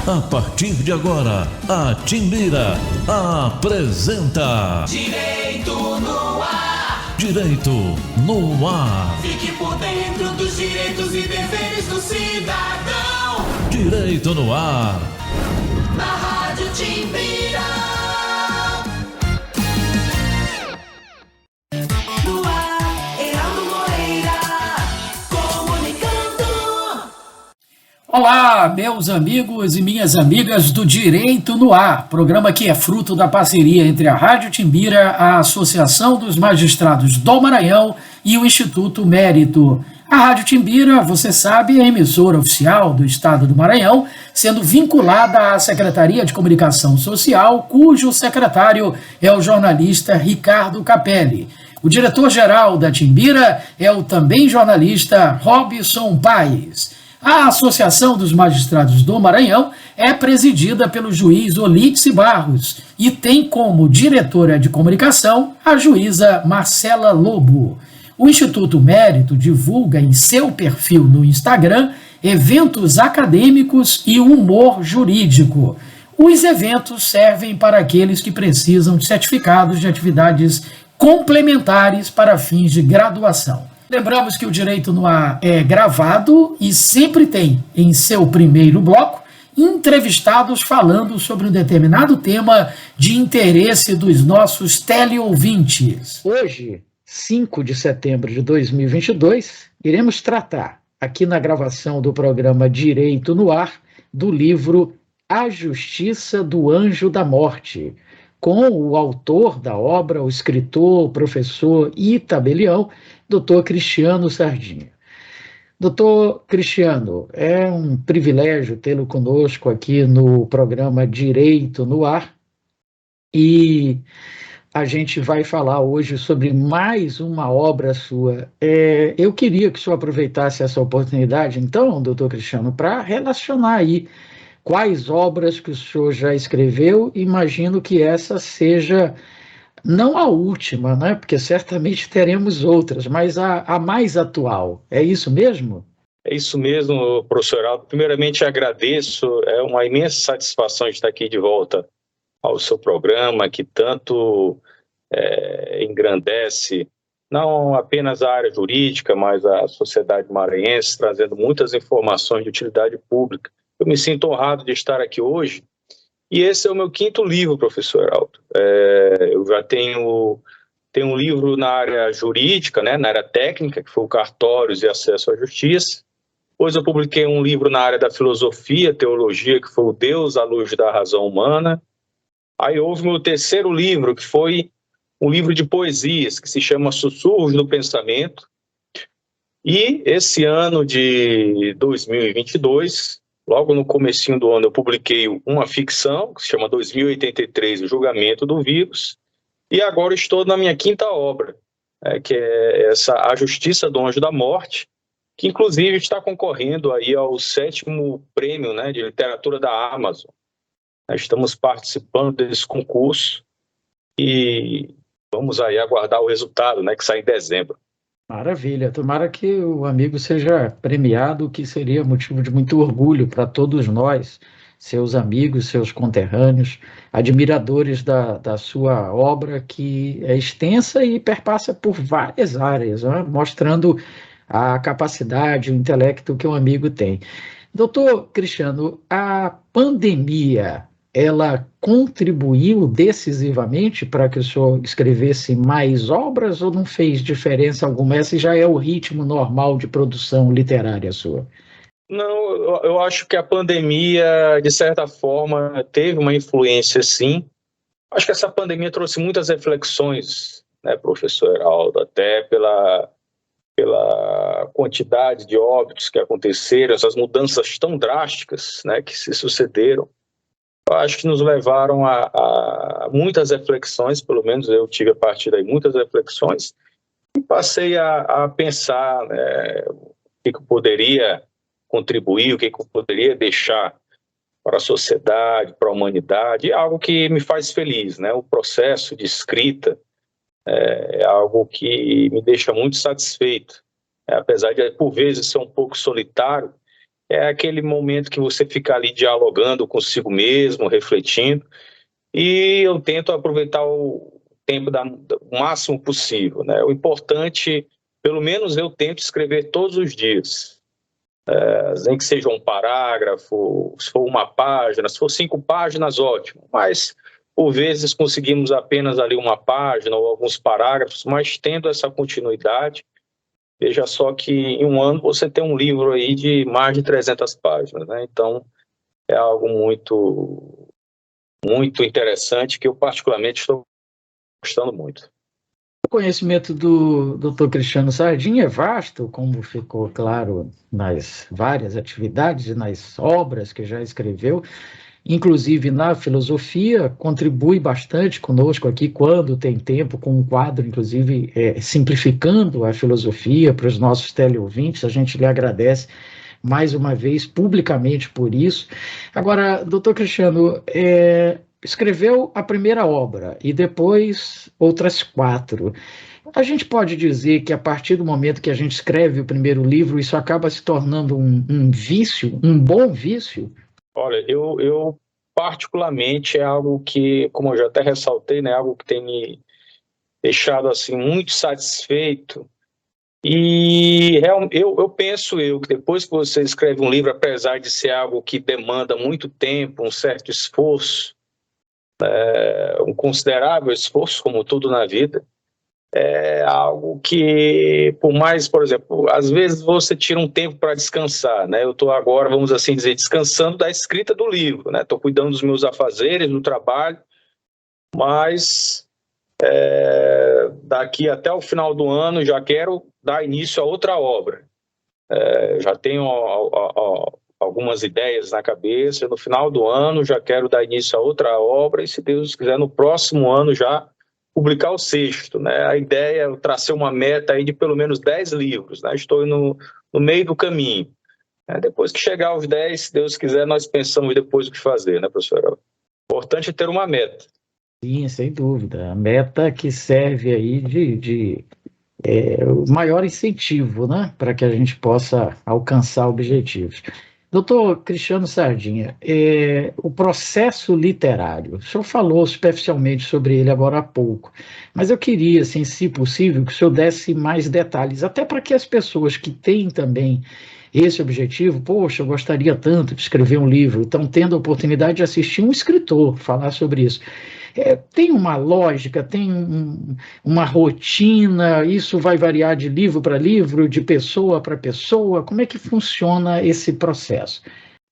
A partir de agora, a Timbira apresenta Direito no Ar. Direito no Ar. Fique por dentro dos direitos e deveres do cidadão. Direito no Ar. Na Rádio Timbira. No ar, Heraldo Moreira, comunicando. Olá, meus amigos e minhas amigas do Direito no Ar, programa que é fruto da parceria entre a Rádio Timbira, a Associação dos Magistrados do Maranhão e o Instituto Mérito. A Rádio Timbira, você sabe, é a emissora oficial do Estado do Maranhão, sendo vinculada à Secretaria de Comunicação Social, cujo secretário é o jornalista Ricardo Capelli. O diretor-geral da Timbira é o também jornalista Robson Paes. A Associação dos Magistrados do Maranhão é presidida pelo juiz Olídice Barros e tem como diretora de comunicação a juíza Marcela Lobo. O Instituto Mérito divulga em seu perfil no Instagram eventos acadêmicos e humor jurídico. Os eventos servem para aqueles que precisam de certificados de atividades complementares para fins de graduação. Lembramos que o Direito no Ar é gravado e sempre tem, em seu primeiro bloco, entrevistados falando sobre um determinado tema de interesse dos nossos teleouvintes. Hoje, 5 de setembro de 2022, iremos tratar, aqui na gravação do programa Direito no Ar, do livro A Justiça do Anjo da Morte, com o autor da obra, o escritor, o professor e tabelião, Dr. Cristiano Sardinha. Doutor Cristiano, é um privilégio tê-lo conosco aqui no programa Direito no Ar e a gente vai falar hoje sobre mais uma obra sua. Eu queria que o senhor aproveitasse essa oportunidade, então, doutor Cristiano, para relacionar aí quais obras que o senhor já escreveu. Imagino que essa seja não a última, né? Porque certamente teremos outras, mas a mais atual. É isso mesmo? É isso mesmo, professor Aldo. Primeiramente, agradeço. É uma imensa satisfação estar aqui de volta ao seu programa, que tanto engrandece não apenas a área jurídica, mas a sociedade maranhense, trazendo muitas informações de utilidade pública. Eu me sinto honrado de estar aqui hoje. E esse é o meu 5º livro, professor Aldo. Eu já tenho um livro na área jurídica, né, na área técnica, que foi o Cartórios e Acesso à Justiça. Depois eu publiquei um livro na área da filosofia, teologia, que foi o Deus à Luz da Razão Humana. Aí houve meu 3º livro, que foi um livro de poesias, que se chama Sussurros do Pensamento. E esse ano de 2022... logo no comecinho do ano eu publiquei uma ficção, que se chama 2083, O Julgamento do Vírus, e agora estou na minha 5ª obra, que é A Justiça do Anjo da Morte, que inclusive está concorrendo aí ao 7º prêmio, né, de literatura da Amazon. Estamos participando desse concurso e vamos aí aguardar o resultado, né, que sai em dezembro. Maravilha, tomara que o amigo seja premiado, que seria motivo de muito orgulho para todos nós, seus amigos, seus conterrâneos, admiradores da sua obra, que é extensa e perpassa por várias áreas, né? Mostrando a capacidade, o intelecto que o amigo tem. Doutor Cristiano, a pandemia, ela contribuiu decisivamente para que o senhor escrevesse mais obras ou não fez diferença alguma? Esse já é o ritmo normal de produção literária sua? Não, eu acho que a pandemia, de certa forma, teve uma influência, sim. Acho que essa pandemia trouxe muitas reflexões, né, professor Heraldo, até pela quantidade de óbitos que aconteceram, essas mudanças tão drásticas, né, que se sucederam. Eu acho que nos levaram a muitas reflexões, pelo menos eu tive a partir daí muitas reflexões, e passei a pensar, né, o que eu poderia contribuir, o que eu poderia deixar para a sociedade, para a humanidade, é algo que me faz feliz, né? O processo de escrita é algo que me deixa muito satisfeito, apesar de, por vezes, ser um pouco solitário. é aquele momento que você fica ali dialogando consigo mesmo, refletindo, e eu tento aproveitar o tempo o máximo possível, né? O importante, pelo menos eu tento escrever todos os dias, nem que seja um parágrafo, se for uma página, se for 5 páginas, ótimo, mas por vezes conseguimos apenas ali uma página ou alguns parágrafos, mas tendo essa continuidade, veja só que em um ano você tem um livro aí de mais de 300 páginas, né? Então é algo muito, muito interessante que eu particularmente estou gostando muito. O conhecimento do Dr. Cristiano Sardinha é vasto, como ficou claro nas várias atividades e nas obras que já escreveu, inclusive na filosofia, contribui bastante conosco aqui quando tem tempo, com um quadro, inclusive, simplificando a filosofia para os nossos teleouvintes. A gente lhe agradece mais uma vez, publicamente, por isso. Agora, doutor Cristiano, escreveu a primeira obra e depois outras 4. A gente pode dizer que a partir do momento que a gente escreve o primeiro livro, isso acaba se tornando um vício, um bom vício? Olha, eu particularmente é algo que, como eu já até ressaltei, né, algo que tem me deixado assim muito satisfeito. E eu penso que depois que você escreve um livro, apesar de ser algo que demanda muito tempo, um certo esforço, um considerável esforço, como tudo na vida, é algo que, por mais, por exemplo, às vezes você tira um tempo para descansar, né? Eu estou agora, vamos assim dizer, descansando da escrita do livro, né? Estou cuidando dos meus afazeres, do trabalho, mas daqui até o final do ano já quero dar início a outra obra. Já tenho algumas ideias na cabeça, no final do ano já quero dar início a outra obra e, se Deus quiser, no próximo ano já publicar o 6º, né? A ideia é eu tracei uma meta aí de pelo menos 10 livros, né? Estou no meio do caminho. Depois que chegar aos 10, se Deus quiser, nós pensamos depois o que fazer, né, professor? O importante é ter uma meta. Sim, sem dúvida. A meta que serve aí de o maior incentivo, né, para que a gente possa alcançar objetivos. Doutor Cristiano Sardinha, o processo literário, o senhor falou superficialmente sobre ele agora há pouco, mas eu queria, assim, se possível, que o senhor desse mais detalhes, até para que as pessoas que têm também esse objetivo, poxa, eu gostaria tanto de escrever um livro, estão tendo a oportunidade de assistir um escritor falar sobre isso. Tem uma lógica, tem uma rotina, isso vai variar de livro para livro, de pessoa para pessoa, como é que funciona esse processo?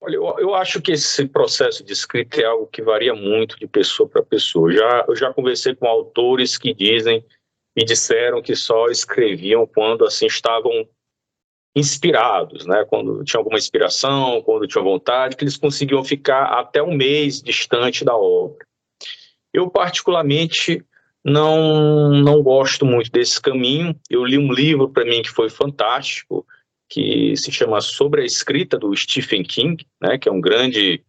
Olha, eu acho que esse processo de escrita é algo que varia muito de pessoa para pessoa. Eu já conversei com autores que me disseram que só escreviam quando assim estavam inspirados, né? Quando tinha alguma inspiração, quando tinham vontade, que eles conseguiam ficar até um mês distante da obra. Eu, particularmente, não gosto muito desse caminho. Eu li um livro para mim que foi fantástico, que se chama Sobre a Escrita, do Stephen King, né, que é um grande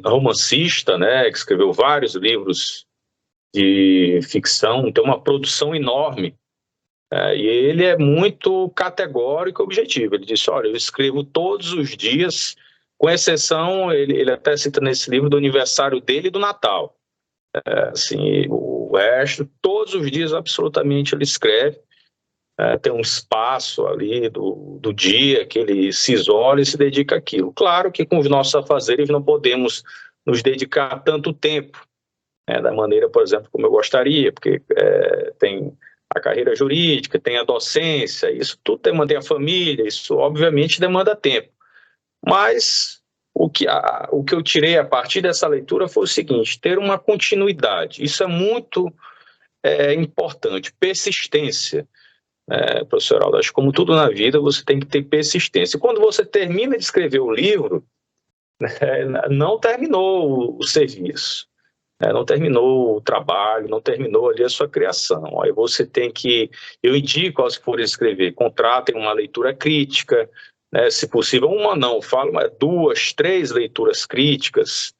romancista, né, que escreveu vários livros de ficção, tem uma produção enorme. E ele é muito categórico e objetivo. Ele disse, olha, eu escrevo todos os dias, com exceção, ele até cita nesse livro, do aniversário dele e do Natal. Assim, o resto, todos os dias, absolutamente, ele escreve. Tem um espaço ali do dia que ele se isola e se dedica àquilo. Claro que com os nossos afazeres não podemos nos dedicar tanto tempo, da maneira, por exemplo, como eu gostaria, porque tem a carreira jurídica, tem a docência, isso tudo demanda a família, isso obviamente demanda tempo. Mas o que eu tirei a partir dessa leitura foi o seguinte, ter uma continuidade. Isso é muito importante, persistência. Professor Aldo, acho que como tudo na vida, você tem que ter persistência. Quando você termina de escrever o livro, não terminou o serviço, não terminou o trabalho, não terminou ali a sua criação. Aí você tem que, eu indico aos que forem escrever, contratem uma leitura crítica, se possível, uma não, falo 2, 3 leituras críticas,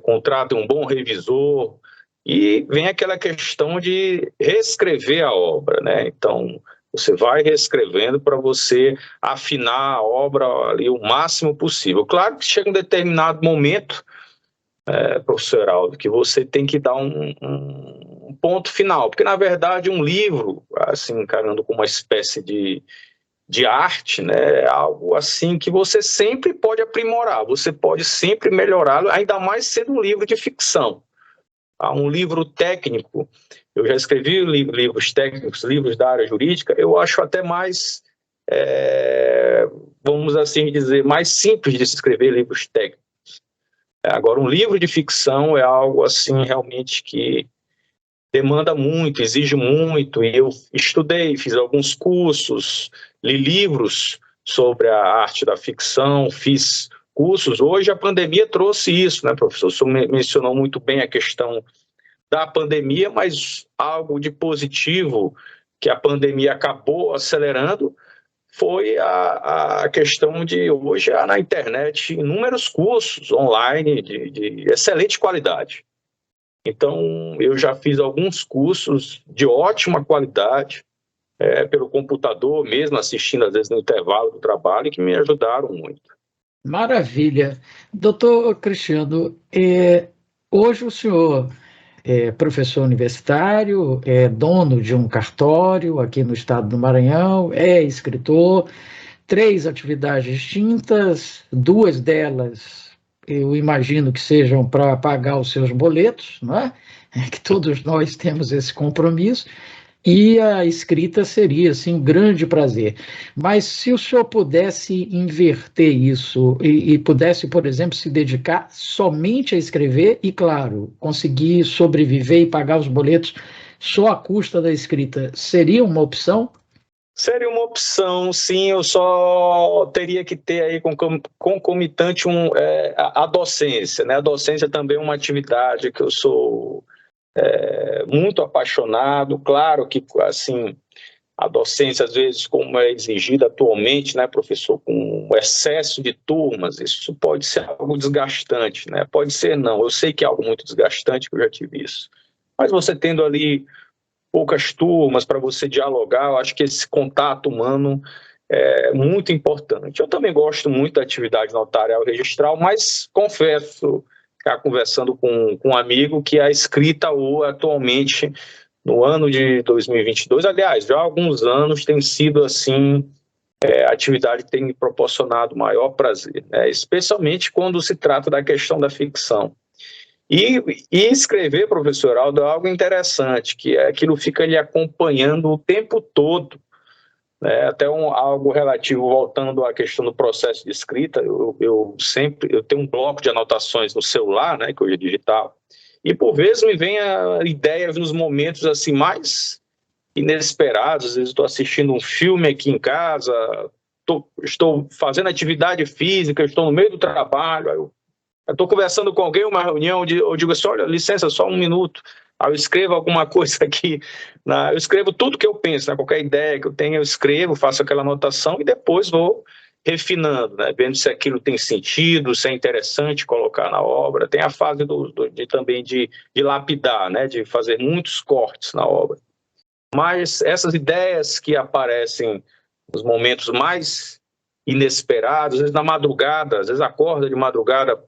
contratem um bom revisor, e vem aquela questão de reescrever a obra, né? Então, Você vai reescrevendo para você afinar a obra ali o máximo possível. Claro que chega um determinado momento, professor Heraldo, que você tem que dar um ponto final, porque na verdade um livro, assim, encarando como uma espécie de arte, né, é algo assim que você sempre pode aprimorar, você pode sempre melhorá-lo, ainda mais sendo um livro de ficção. Um livro técnico, eu já escrevi livros técnicos, livros da área jurídica, eu acho até mais, vamos assim dizer, mais simples de se escrever livros técnicos. Agora, um livro de ficção é algo assim realmente que demanda muito, exige muito, e eu estudei, fiz alguns cursos, li livros sobre a arte da ficção, fiz cursos. Hoje a pandemia trouxe isso, né, professor? O senhor mencionou muito bem a questão da pandemia, mas algo de positivo que a pandemia acabou acelerando foi a questão de hoje na internet inúmeros cursos online de excelente qualidade. Então, eu já fiz alguns cursos de ótima qualidade, pelo computador mesmo, assistindo às vezes no intervalo do trabalho, que me ajudaram muito. Maravilha. Doutor Cristiano, hoje o senhor é professor universitário, é dono de um cartório aqui no estado do Maranhão, é escritor, 3 atividades distintas, 2 delas eu imagino que sejam para pagar os seus boletos, não é? Que todos nós temos esse compromisso, e a escrita seria, assim, um grande prazer. Mas se o senhor pudesse inverter isso e pudesse, por exemplo, se dedicar somente a escrever e, claro, conseguir sobreviver e pagar os boletos só à custa da escrita, seria uma opção? Seria uma opção, sim. Eu só teria que ter aí concomitante a docência, né? A docência também é uma atividade que eu sou muito apaixonado. Claro que, assim, a docência, às vezes, como é exigida atualmente, né, professor, com o excesso de turmas, isso pode ser algo desgastante, né? Pode ser não, eu sei que é algo muito desgastante, que eu já tive isso. Mas você tendo ali poucas turmas para você dialogar, eu acho que esse contato humano é muito importante. Eu também gosto muito da atividade notarial e registral, mas confesso, ficar conversando com um amigo, que a escrita atualmente, no ano de 2022, aliás, já há alguns anos, tem sido assim, a atividade que tem me proporcionado maior prazer, né? Especialmente quando se trata da questão da ficção. E escrever, professor Heraldo, é algo interessante, que aquilo fica lhe acompanhando o tempo todo, né? Até algo relativo, voltando à questão do processo de escrita, eu tenho um bloco de anotações no celular, né, que hoje é digital, e por vezes me vem ideias nos momentos assim mais inesperados. Às vezes estou assistindo um filme aqui em casa, estou fazendo atividade física, estou no meio do trabalho, eu estou conversando com alguém, uma reunião, eu digo assim, olha, licença, só um minuto. Aí eu escrevo alguma coisa aqui, eu escrevo tudo que eu penso, né? Qualquer ideia que eu tenho, eu escrevo, faço aquela anotação e depois vou refinando, né? Vendo se aquilo tem sentido, se é interessante colocar na obra. Tem a fase também de lapidar, né? De fazer muitos cortes na obra. Mas essas ideias que aparecem nos momentos mais inesperados, às vezes na madrugada, às vezes acorda de madrugada,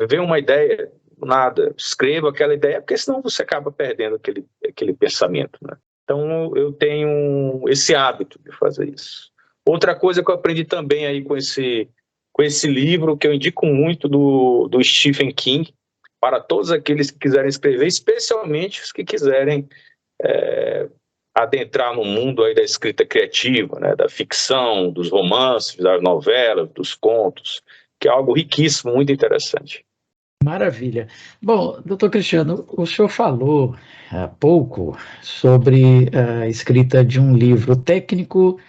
vê uma ideia, nada, escreva aquela ideia, porque senão você acaba perdendo aquele pensamento, né? Então eu tenho esse hábito de fazer isso. Outra coisa que eu aprendi também aí com esse livro, que eu indico muito, do Stephen King, para todos aqueles que quiserem escrever, especialmente os que quiserem adentrar no mundo aí da escrita criativa, né, da ficção, dos romances, das novelas, dos contos, que é algo riquíssimo, muito interessante. Maravilha. Bom, doutor Cristiano, o senhor falou há pouco sobre a escrita de um livro técnico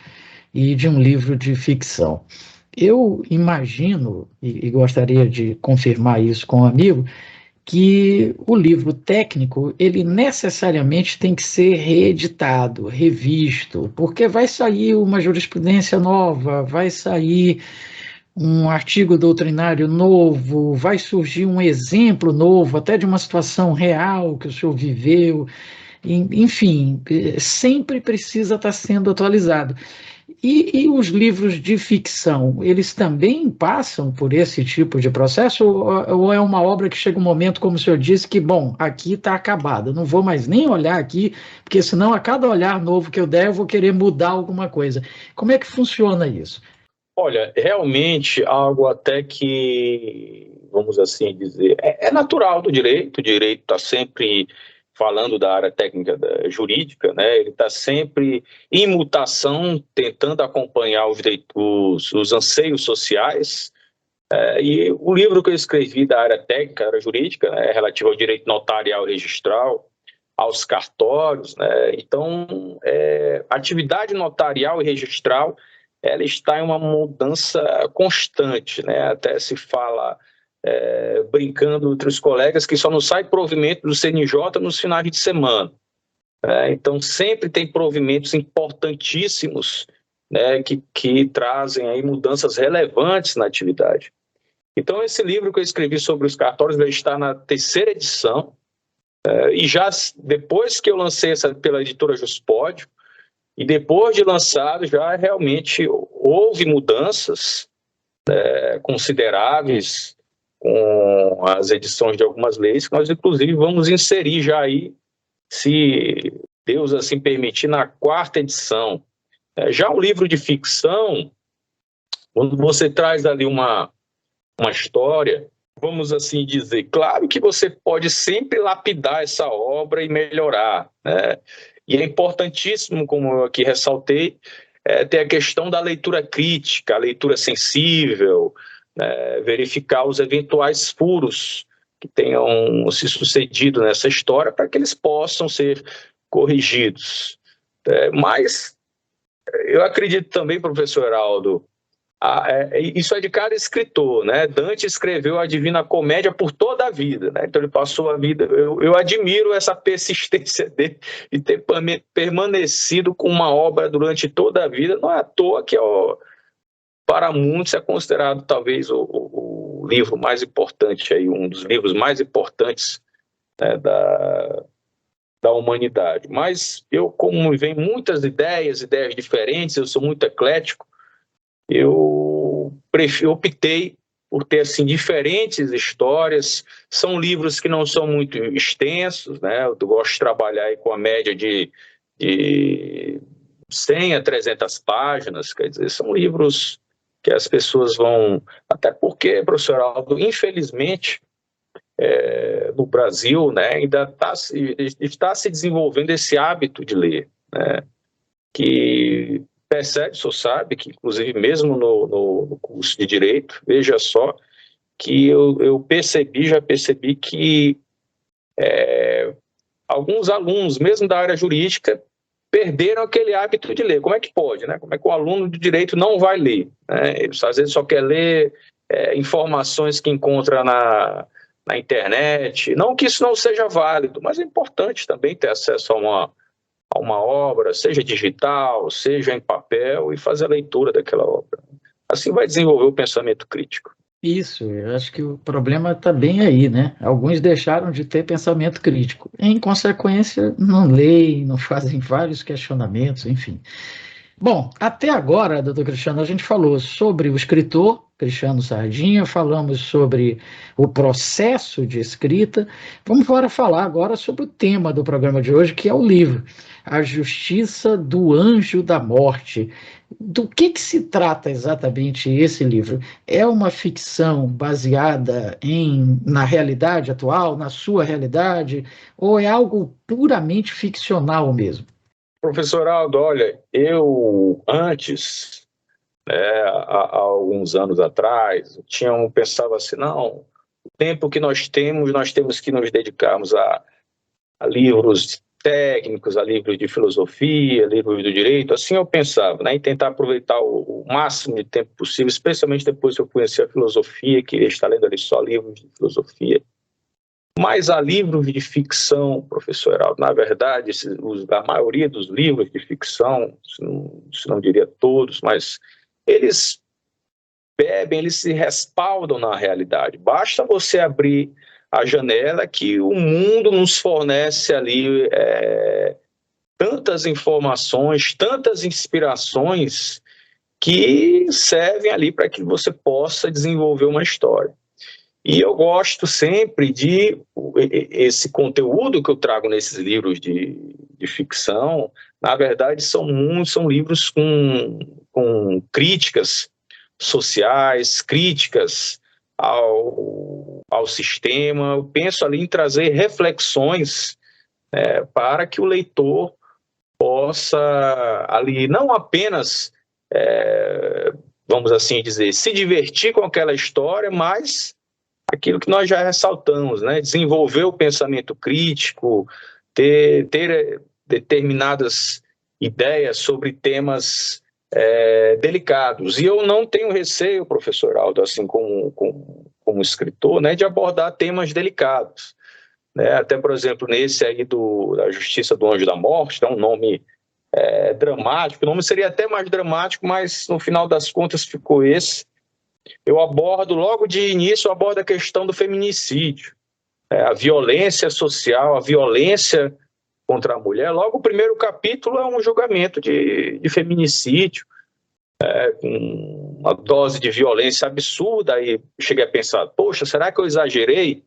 e de um livro de ficção. Eu imagino, e gostaria de confirmar isso com um amigo, que o livro técnico, ele necessariamente tem que ser reeditado, revisto, porque vai sair uma jurisprudência nova, vai sair um artigo doutrinário novo, vai surgir um exemplo novo, até de uma situação real que o senhor viveu. enfim, sempre precisa estar sendo atualizado. E os livros de ficção, eles também passam por esse tipo de processo? Ou é uma obra que chega um momento, como o senhor disse, que, bom, aqui está acabada, não vou mais nem olhar aqui, porque senão a cada olhar novo que eu der, eu vou querer mudar alguma coisa. Como é que funciona isso? Olha, realmente algo até que, vamos assim dizer, é natural do direito. O direito está sempre falando da área técnica jurídica, né? Ele está sempre em mutação, tentando acompanhar os anseios sociais. E o livro que eu escrevi da área técnica, área jurídica, né, relativo ao direito notarial e registral, aos cartórios, né? Então, a atividade notarial e registral, ela está em uma mudança constante, né? Até se fala, brincando entre os colegas, que só não sai provimento do CNJ nos finais de semana. Então, sempre tem provimentos importantíssimos, né, que trazem aí mudanças relevantes na atividade. Então, esse livro que eu escrevi sobre os cartórios vai estar na 3ª edição, e já depois que eu lancei essa pela editora Juspódio, e depois de lançado, já realmente houve mudanças consideráveis com as edições de algumas leis, que nós, inclusive, vamos inserir já aí, se Deus assim permitir, na 4ª edição. Já um livro de ficção, quando você traz ali uma história, vamos assim dizer, claro que você pode sempre lapidar essa obra e melhorar, né? E é importantíssimo, como eu aqui ressaltei, ter a questão da leitura crítica, a leitura sensível, né? Verificar os eventuais furos que tenham se sucedido nessa história para que eles possam ser corrigidos. Mas eu acredito também, professor Heraldo, isso é de cada escritor, né? Dante escreveu a Divina Comédia por toda a vida, né? Então ele passou a vida. Eu admiro essa persistência dele de ter permanecido com uma obra durante toda a vida. Não é à toa que, para muitos, é considerado talvez o livro mais importante, aí, um dos livros mais importantes, né, da humanidade. Mas eu, como me vem muitas ideias diferentes, eu sou muito eclético, eu optei por ter assim diferentes histórias. São livros que não são muito extensos, né? Eu gosto de trabalhar aí com a média de 100 a 300 páginas, quer dizer, são livros que as pessoas vão... Até porque, professor Aldo, infelizmente, no Brasil, né, ainda está se desenvolvendo esse hábito de ler, né? Que percebe, o senhor sabe, que inclusive mesmo no curso de Direito, veja só, que eu já percebi que alguns alunos, mesmo da área jurídica, perderam aquele hábito de ler. Como é que pode, né? Como é que o aluno de Direito não vai ler, né? Ele às vezes só quer ler informações que encontra na internet. Não que isso não seja válido, mas é importante também ter acesso a uma obra, seja digital, seja em papel, e fazer a leitura daquela obra. Assim vai desenvolver o pensamento crítico. Isso, eu acho que o problema está bem aí, né? Alguns deixaram de ter pensamento crítico. Em consequência, não leem, não fazem vários questionamentos, enfim. Bom, até agora, doutor Cristiano, a gente falou sobre o escritor, Cristiano Sardinha, falamos sobre o processo de escrita. Vamos falar agora sobre o tema do programa de hoje, que é o livro A Justiça do Anjo da Morte. Do que se trata exatamente esse livro? É uma ficção baseada na realidade atual, na sua realidade, ou é algo puramente ficcional mesmo? Professor Aldo, olha, eu antes, há alguns anos atrás, pensava assim, não, o tempo que nós temos que nos dedicarmos a livros técnicos, a livros de filosofia, livros do direito. Assim eu pensava, né, em tentar aproveitar o máximo de tempo possível, especialmente depois que eu conheci a filosofia, queria estar lendo ali só livros de filosofia. Mas há livros de ficção, professor Heraldo, na verdade, a maioria dos livros de ficção, se não diria todos, mas eles se respaldam na realidade. Basta você abrir a janela que o mundo nos fornece ali tantas informações, tantas inspirações que servem ali para que você possa desenvolver uma história. E eu gosto sempre de esse conteúdo que eu trago nesses livros de ficção. Na verdade, são livros com críticas sociais, críticas ao sistema. Eu penso ali em trazer reflexões para que o leitor possa ali não apenas, vamos assim dizer, se divertir com aquela história, mas aquilo que nós já ressaltamos, né? Desenvolver o pensamento crítico, ter determinadas ideias sobre temas delicados. E eu não tenho receio, professor Aldo, assim como escritor, né, de abordar temas delicados. Né? Até, por exemplo, nesse aí da Justiça do Anjo da Morte, é um nome dramático, o nome seria até mais dramático, mas no final das contas ficou esse. Eu abordo, logo de início, a questão do feminicídio, a violência social, a violência contra a mulher. Logo, o primeiro capítulo é um julgamento de feminicídio, com uma dose de violência absurda. Aí cheguei a pensar, poxa, será que eu exagerei?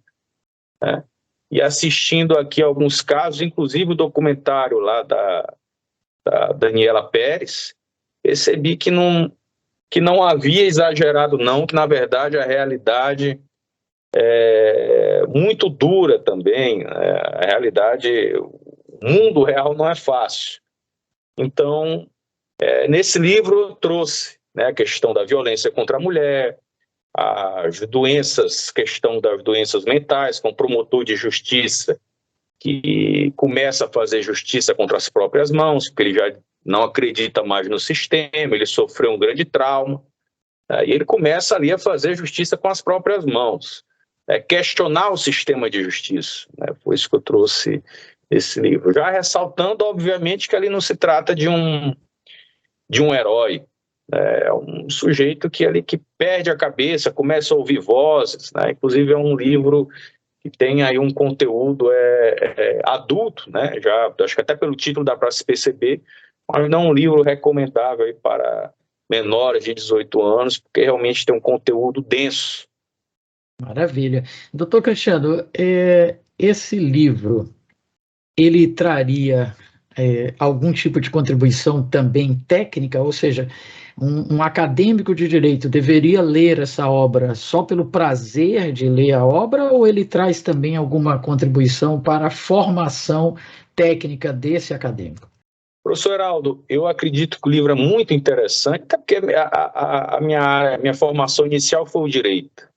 E assistindo aqui alguns casos, inclusive o documentário lá da Daniela Pérez, percebi que não havia exagerado não, que na verdade a realidade é muito dura também, a realidade, o mundo real não é fácil. Então, nesse livro eu trouxe, né, a questão da violência contra a mulher, questão das doenças mentais, com promotor de justiça que começa a fazer justiça contra as próprias mãos, porque ele já não acredita mais no sistema, ele sofreu um grande trauma, e ele começa ali a fazer justiça com as próprias mãos, questionar o sistema de justiça. Foi isso que eu trouxe esse livro. Já ressaltando, obviamente, que ali não se trata de um herói, é um sujeito que perde a cabeça, começa a ouvir vozes, né? Inclusive é um livro que tem aí um conteúdo adulto, né? Já, acho que até pelo título dá para se perceber, mas não um livro recomendável aí para menores de 18 anos, porque realmente tem um conteúdo denso. Maravilha. Doutor Cristiano, esse livro, ele traria algum tipo de contribuição também técnica, ou seja, um acadêmico de direito deveria ler essa obra só pelo prazer de ler a obra, ou ele traz também alguma contribuição para a formação técnica desse acadêmico? Professor Aldo, eu acredito que o livro é muito interessante, até porque a minha formação inicial foi o direito.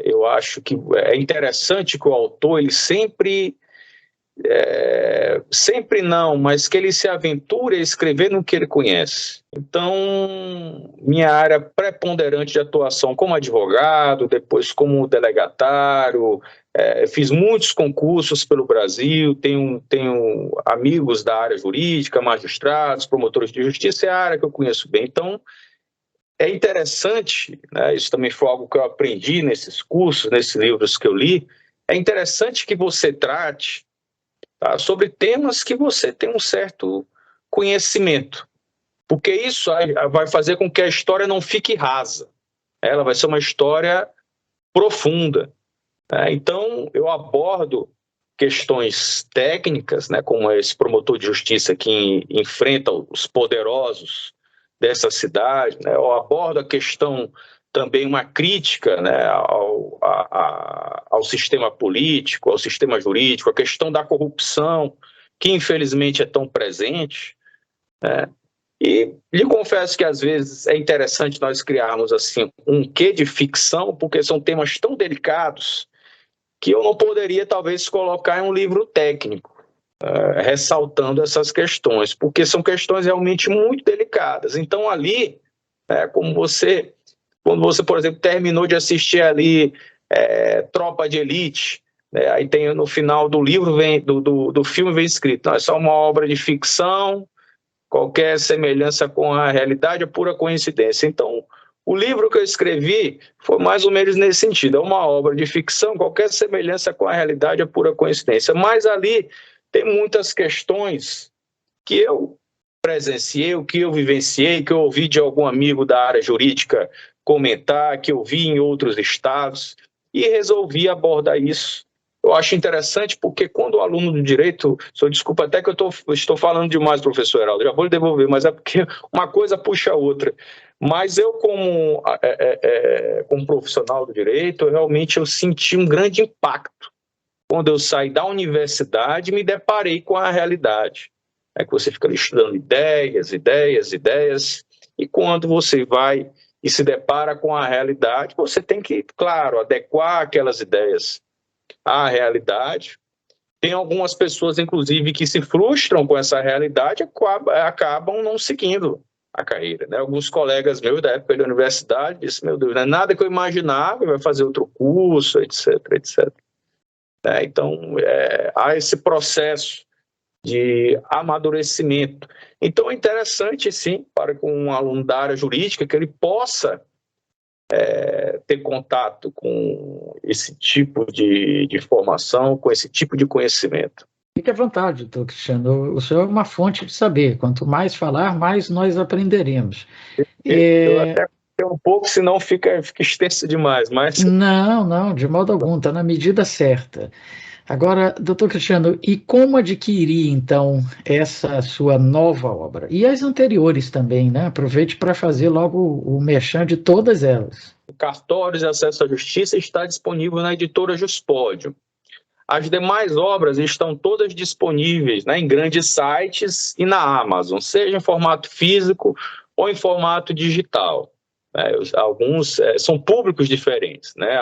Eu acho que é interessante que o autor, ele sempre não, mas que ele se aventure a escrever no que ele conhece. Então, minha área preponderante de atuação como advogado, depois como delegatário, fiz muitos concursos pelo Brasil, tenho amigos da área jurídica, magistrados, promotores de justiça, é a área que eu conheço bem. Então, é interessante, né, isso também foi algo que eu aprendi nesses cursos, nesses livros que eu li, é interessante que você trate, tá, sobre temas que você tem um certo conhecimento, porque isso vai fazer com que a história não fique rasa, ela vai ser uma história profunda. Então, eu abordo questões técnicas, né, como esse promotor de justiça que enfrenta os poderosos dessa cidade, né, eu abordo a questão também, uma crítica, né, ao sistema político, ao sistema jurídico, a questão da corrupção, que infelizmente é tão presente, né? E lhe confesso que às vezes é interessante nós criarmos assim um quê de ficção, porque são temas tão delicados que eu não poderia talvez colocar em um livro técnico, ressaltando essas questões, porque são questões realmente muito delicadas. Então ali, quando você, por exemplo, terminou de assistir ali Tropa de Elite, né, aí tem no final do livro, do filme vem escrito, não, é só uma obra de ficção, qualquer semelhança com a realidade é pura coincidência. Então, O livro que eu escrevi foi mais ou menos nesse sentido. É uma obra de ficção, qualquer semelhança com a realidade é pura coincidência. Mas ali tem muitas questões que eu presenciei, o que eu vivenciei, que eu ouvi de algum amigo da área jurídica comentar, que eu vi em outros estados, e resolvi abordar isso. Eu acho interessante porque quando o aluno do direito, desculpa até que eu estou falando demais, professor Heraldo, já vou lhe devolver, mas é porque uma coisa puxa a outra. Mas eu, como profissional do direito, realmente eu senti um grande impacto quando eu saí da universidade e me deparei com a realidade. É que você fica estudando ideias, e quando você vai e se depara com a realidade, você tem que, claro, adequar aquelas ideias à realidade. Tem algumas pessoas, inclusive, que se frustram com essa realidade e acabam não seguindo a carreira, né? Alguns colegas meus da época da universidade disseram, meu Deus, não é nada que eu imaginava, vai fazer outro curso, etc. Então, há esse processo de amadurecimento. Então, é interessante, sim, para que um aluno da área jurídica, que ele possa ter contato com esse tipo de formação, com esse tipo de conhecimento. Fique à vontade, doutor Cristiano. O senhor é uma fonte de saber. Quanto mais falar, mais nós aprenderemos. Eu até um pouco, senão fica extenso demais. Mas... Não, de modo algum, está na medida certa. Agora, doutor Cristiano, e como adquirir, então, essa sua nova obra? E as anteriores também, né? Aproveite para fazer logo o merchan de todas elas. O Cartórios de Acesso à Justiça está disponível na editora Juspódio. As demais obras estão todas disponíveis, né, em grandes sites e na Amazon, seja em formato físico ou em formato digital. Alguns são públicos diferentes, né?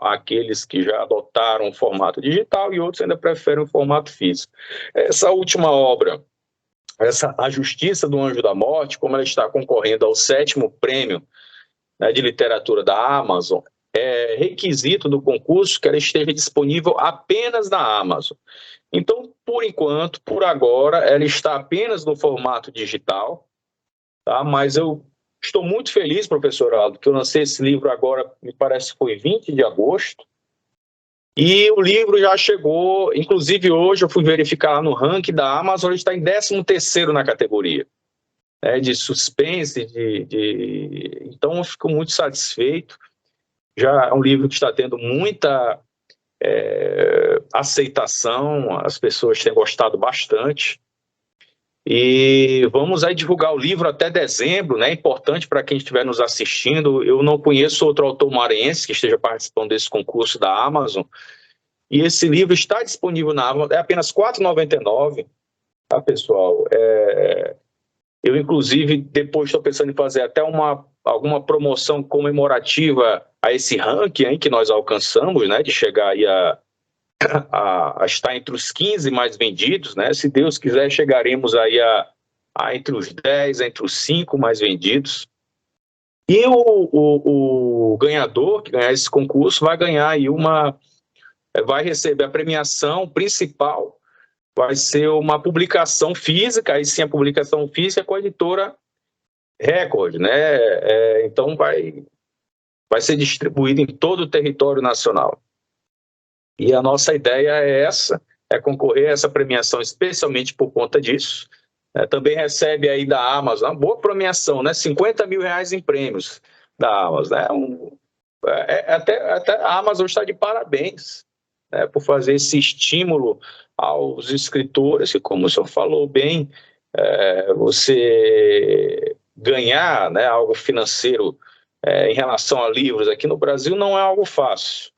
Aqueles que já adotaram o formato digital e outros ainda preferem o formato físico. Essa última obra, A Justiça do Anjo da Morte, como ela está concorrendo ao 7º prêmio, né, de literatura da Amazon, é requisito do concurso que ela esteja disponível apenas na Amazon. Então, por enquanto, por agora, ela está apenas no formato digital, tá? Mas eu estou muito feliz, professor Aldo, que eu lancei esse livro agora, me parece que foi 20 de agosto, e o livro já chegou, inclusive hoje eu fui verificar lá no ranking da Amazon, ele está em 13º na categoria, né, de suspense, então eu fico muito satisfeito. Já é um livro que está tendo muita aceitação, as pessoas têm gostado bastante. E vamos aí divulgar o livro até dezembro, né? É importante para quem estiver nos assistindo. Eu não conheço outro autor maranhense que esteja participando desse concurso da Amazon. E esse livro está disponível na Amazon, é apenas R$ 4,99, tá, pessoal? Eu, inclusive, depois estou pensando em fazer até alguma promoção comemorativa a esse ranking aí que nós alcançamos, né? De chegar aí a estar entre os 15 mais vendidos, né? Se Deus quiser, chegaremos aí a entre os 10, entre os 5 mais vendidos. E o ganhador que ganhar esse concurso vai ganhar aí vai receber a premiação principal, vai ser uma publicação física, aí sim a publicação física com a editora Record, né? Então vai ser distribuído em todo o território nacional. E a nossa ideia é concorrer a essa premiação especialmente por conta disso. Também recebe aí da Amazon uma boa premiação, né? R$50 mil em prêmios da Amazon, né? Até a Amazon está de parabéns, né, por fazer esse estímulo aos escritores, que, como o senhor falou bem, você ganhar, né, algo financeiro em relação a livros aqui no Brasil não é algo fácil.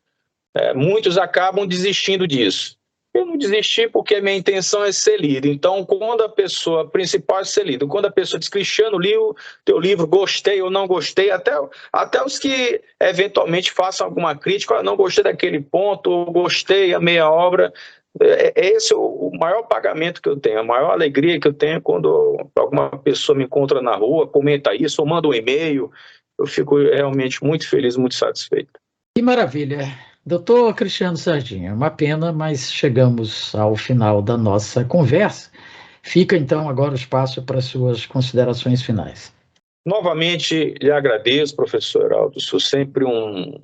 Muitos acabam desistindo disso. Eu não desisti porque a minha intenção é ser lido. Então, quando a pessoa principal é ser lido, quando a pessoa diz, Cristiano, li o teu livro, gostei ou não gostei, até os que eventualmente façam alguma crítica, não gostei daquele ponto, ou gostei, amei a obra. Esse é o maior pagamento que eu tenho, a maior alegria que eu tenho quando alguma pessoa me encontra na rua, comenta isso, ou manda um e-mail. Eu fico realmente muito feliz, muito satisfeito. Que maravilha. Doutor Cristiano Sardinha, uma pena, mas chegamos ao final da nossa conversa. Fica então agora o espaço para suas considerações finais. Novamente, lhe agradeço, professor Heraldo. Sou sempre um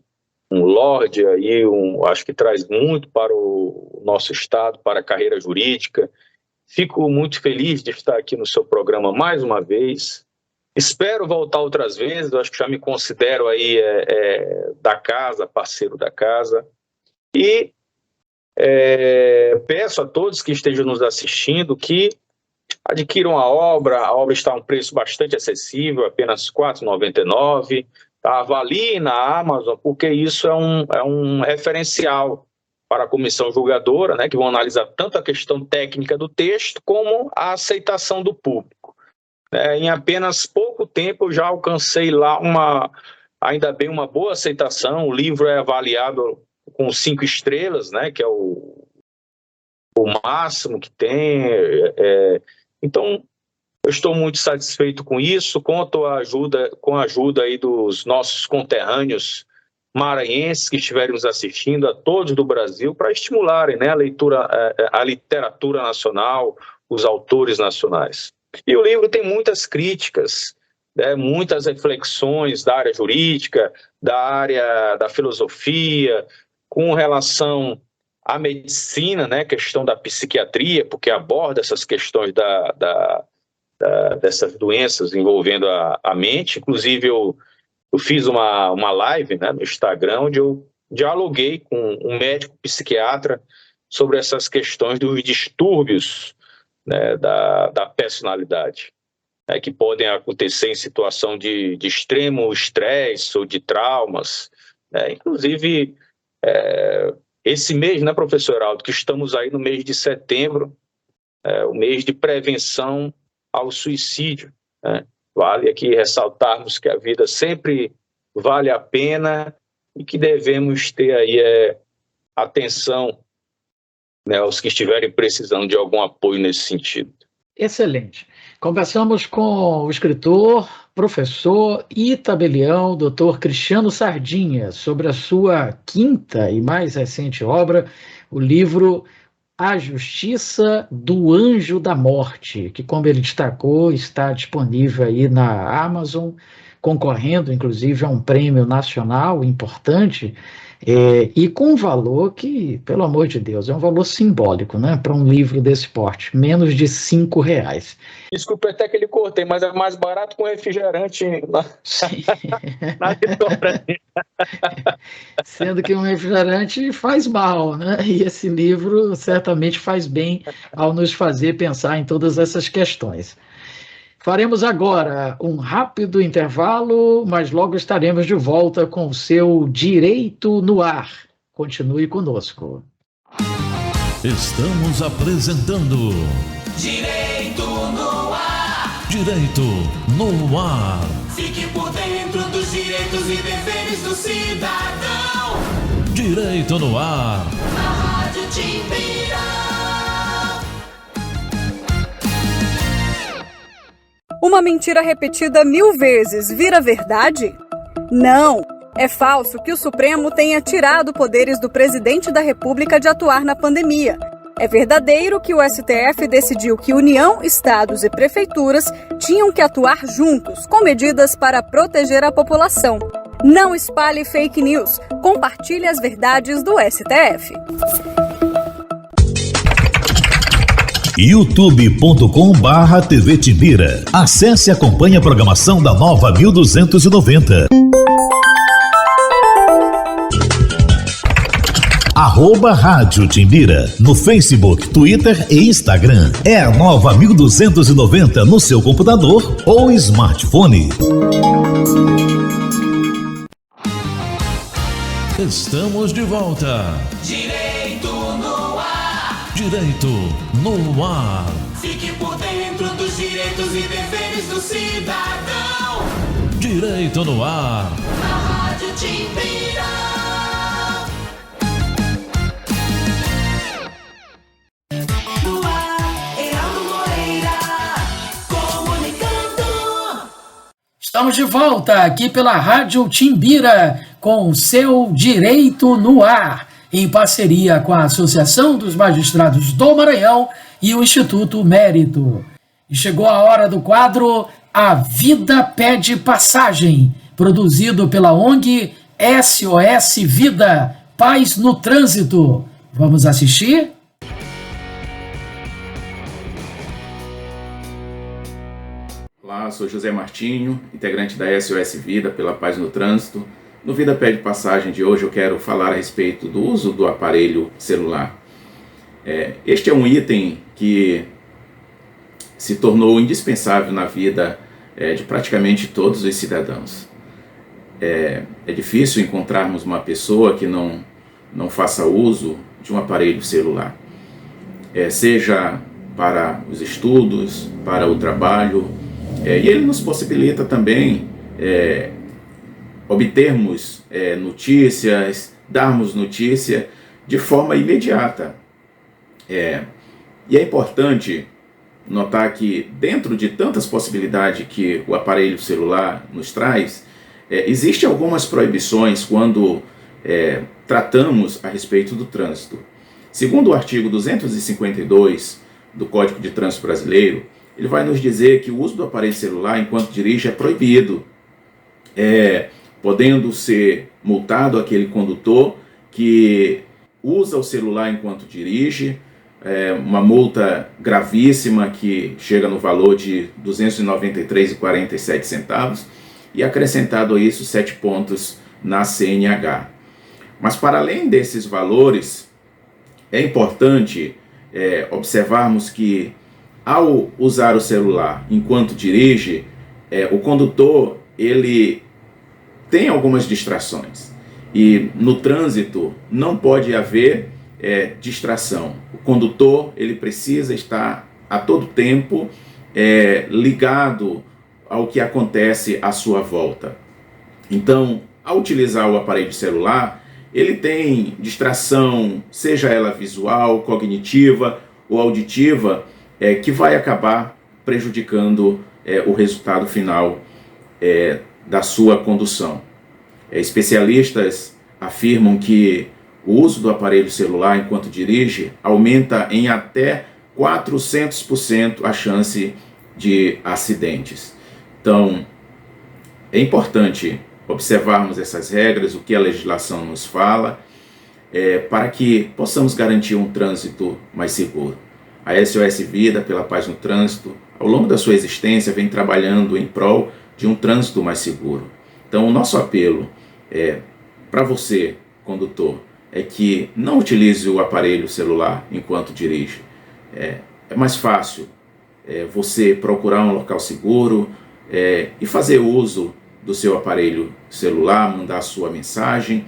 lorde aí, acho que traz muito para o nosso estado, para a carreira jurídica. Fico muito feliz de estar aqui no seu programa mais uma vez. Espero voltar outras vezes, eu acho que já me considero aí da casa, parceiro da casa. E peço a todos que estejam nos assistindo que adquiram a obra está a um preço bastante acessível, apenas R$ 4,99. Tá? Avalie na Amazon, porque isso é um referencial para a comissão julgadora, né, que vão analisar tanto a questão técnica do texto como a aceitação do público. Em apenas pouco tempo eu já alcancei lá ainda bem uma boa aceitação. O livro é avaliado com 5 estrelas, né, que é o máximo que tem. Então, eu estou muito satisfeito com isso. Conto com a ajuda aí dos nossos conterrâneos maranhenses que estiverem nos assistindo, a todos do Brasil, para estimularem, né, a literatura nacional, os autores nacionais. E o livro tem muitas críticas, né, muitas reflexões da área jurídica, da área da filosofia, com relação à medicina, né, questão da psiquiatria, porque aborda essas questões dessas doenças envolvendo a mente. Inclusive, eu fiz uma live, né, no Instagram, onde eu dialoguei com um médico psiquiatra sobre essas questões dos distúrbios, né, da personalidade, né, que podem acontecer em situação de extremo estresse ou de traumas, né. Inclusive, esse mês, né, professor Heraldo, que estamos aí no mês de setembro, o mês de prevenção ao suicídio, né. Vale aqui ressaltarmos que a vida sempre vale a pena e que devemos ter aí atenção, né, aos que estiverem precisando de algum apoio nesse sentido. Excelente. Conversamos com o escritor, professor e tabelião, Dr. Cristiano Sardinha, sobre a sua 5ª e mais recente obra, o livro A Justiça do Anjo da Morte, que, como ele destacou, está disponível aí na Amazon, concorrendo, inclusive, a um prêmio nacional importante, e com um valor que, pelo amor de Deus, é um valor simbólico, né, para um livro desse porte, menos de R$5. Desculpa até que ele cortei, mas é mais barato com refrigerante na editora. Sendo que um refrigerante faz mal, né? E esse livro certamente faz bem ao nos fazer pensar em todas essas questões. Faremos agora um rápido intervalo, mas logo estaremos de volta com o seu Direito no Ar. Continue conosco. Estamos apresentando Direito no Ar. Direito no Ar. Fique por dentro dos direitos e deveres do cidadão. Direito no Ar. Na Rádio Timbira. Uma mentira repetida 1000 vezes vira verdade? Não! É falso que o Supremo tenha tirado poderes do presidente da República de atuar na pandemia. É verdadeiro que o STF decidiu que União, estados e prefeituras tinham que atuar juntos, com medidas para proteger a população. Não espalhe fake news. Compartilhe as verdades do STF. youtube.com/TV Timbira. Acesse e acompanhe a programação da Nova 1290. @Rádio Timbira no Facebook, Twitter e Instagram. É a Nova 1290 no seu computador ou smartphone. Estamos de volta. Direito no Ar. Direito no Ar. Fique por dentro dos direitos e deveres do cidadão. Direito no Ar. Na Rádio Timbira. No ar, Heraldo Moreira, comunicando. Estamos de volta aqui pela Rádio Timbira com o seu Direito no Ar, em parceria com a Associação dos Magistrados do Maranhão e o Instituto Mérito. E chegou a hora do quadro A Vida Pede Passagem, produzido pela ONG SOS Vida, Paz no Trânsito. Vamos assistir? Olá, sou José Martinho, integrante da SOS Vida pela Paz no Trânsito. No Vida Pede Passagem de hoje eu quero falar a respeito do uso do aparelho celular. Este é um item que se tornou indispensável na vida de praticamente todos os cidadãos. É difícil encontrarmos uma pessoa que não faça uso de um aparelho celular, seja para os estudos, para o trabalho, e ele nos possibilita também obtermos notícias, darmos notícia de forma imediata. E é importante notar que dentro de tantas possibilidades que o aparelho celular nos traz, existem algumas proibições quando tratamos a respeito do trânsito. Segundo o artigo 252 do Código de Trânsito Brasileiro, ele vai nos dizer que o uso do aparelho celular enquanto dirige é proibido, podendo ser multado aquele condutor que usa o celular enquanto dirige, uma multa gravíssima que chega no valor de R$ 293,47 e acrescentado a isso 7 pontos na CNH. Mas para além desses valores, é importante observarmos que ao usar o celular enquanto dirige, o condutor ele tem algumas distrações e no trânsito não pode haver distração. O condutor ele precisa estar a todo tempo ligado ao que acontece à sua volta. Então, ao utilizar o aparelho celular, ele tem distração, seja ela visual, cognitiva ou auditiva, que vai acabar prejudicando o resultado final da sua condução. Especialistas afirmam que o uso do aparelho celular enquanto dirige aumenta em até 400% a chance de acidentes. Então, é importante observarmos essas regras, o que a legislação nos fala, para que possamos garantir um trânsito mais seguro. A SOS Vida, pela Paz no Trânsito, ao longo da sua existência, vem trabalhando em prol de um trânsito mais seguro. Então, o nosso apelo para você, condutor, é que não utilize o aparelho celular enquanto dirige. É mais fácil você procurar um local seguro e fazer uso do seu aparelho celular, mandar a sua mensagem